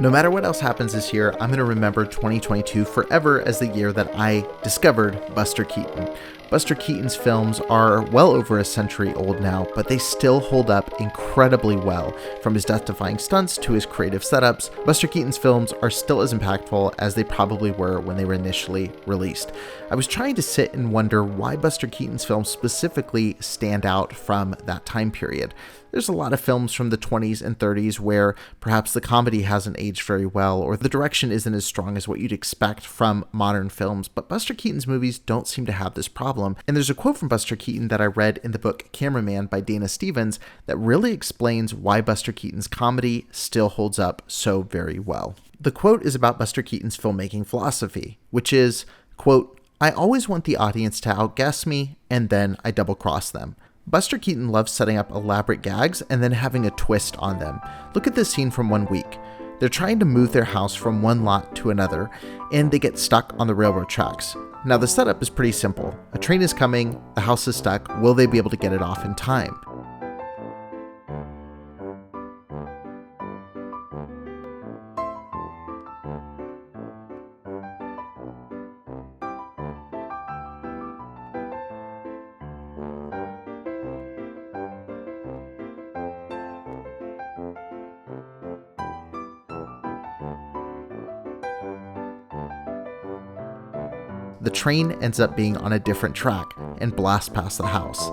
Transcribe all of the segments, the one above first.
No matter what else happens this year, I'm going to remember 2022 forever as the year that I discovered Buster Keaton. Buster Keaton's films are well over a century old now, but they still hold up incredibly well. From his death-defying stunts to his creative setups, Buster Keaton's films are still as impactful as they probably were when they were initially released. I was trying to sit and wonder why Buster Keaton's films specifically stand out from that time period. There's a lot of films from the 20s and 30s where perhaps the comedy hasn't aged very well or the direction isn't as strong as what you'd expect from modern films, but Buster Keaton's movies don't seem to have this problem. And there's a quote from Buster Keaton that I read in the book Cameraman by Dana Stevens that really explains why Buster Keaton's comedy still holds up so very well. The quote is about Buster Keaton's filmmaking philosophy, which is, quote, "I always want the audience to outguess me, and then I double-cross them." Buster Keaton loves setting up elaborate gags and then having a twist on them. Look at this scene from 1 week. They're trying to move their house from one lot to another, and they get stuck on the railroad tracks. Now the setup is pretty simple. A train is coming, the house is stuck, will they be able to get it off in time? The train ends up being on a different track and blasts past the house.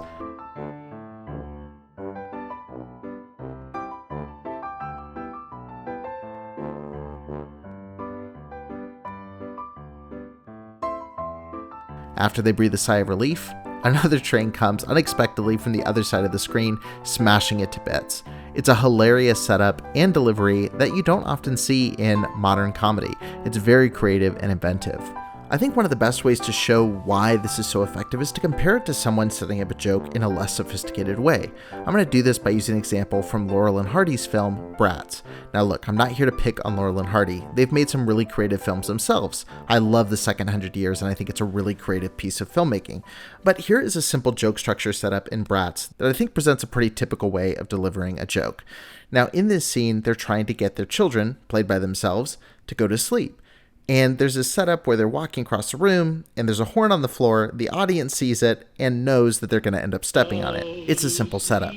After they breathe a sigh of relief, another train comes unexpectedly from the other side of the screen, smashing it to bits. It's a hilarious setup and delivery that you don't often see in modern comedy. It's very creative and inventive. I think one of the best ways to show why this is so effective is to compare it to someone setting up a joke in a less sophisticated way. I'm going to do this by using an example from Laurel and Hardy's film, Bratz. Now look, I'm not here to pick on Laurel and Hardy. They've made some really creative films themselves. I love The Second 100 Years and I think it's a really creative piece of filmmaking. But here is a simple joke structure set up in Bratz that I think presents a pretty typical way of delivering a joke. Now in this scene, they're trying to get their children, played by themselves, to go to sleep. And there's this setup where they're walking across the room and there's a horn on the floor, the audience sees it and knows that they're going to end up stepping on it. It's a simple setup.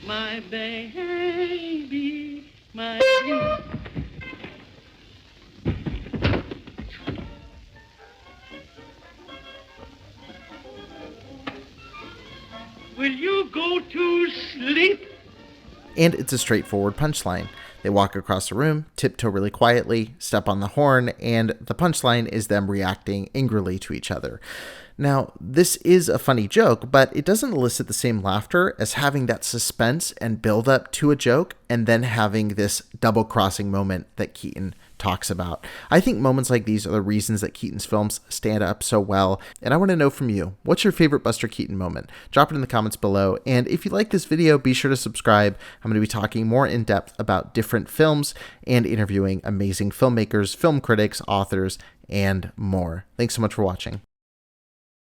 My baby, my baby. Will you go to sleep? And it's a straightforward punchline. They walk across the room, tiptoe really quietly, step on the horn, and the punchline is them reacting angrily to each other. Now, this is a funny joke, but it doesn't elicit the same laughter as having that suspense and build up to a joke and then having this double-crossing moment that Keaton talks about. I think moments like these are the reasons that Keaton's films stand up so well, and I want to know from you, what's your favorite Buster Keaton moment? Drop it in the comments below, and if you like this video, be sure to subscribe. I'm going to be talking more in depth about different films and interviewing amazing filmmakers, film critics, authors, and more. Thanks so much for watching.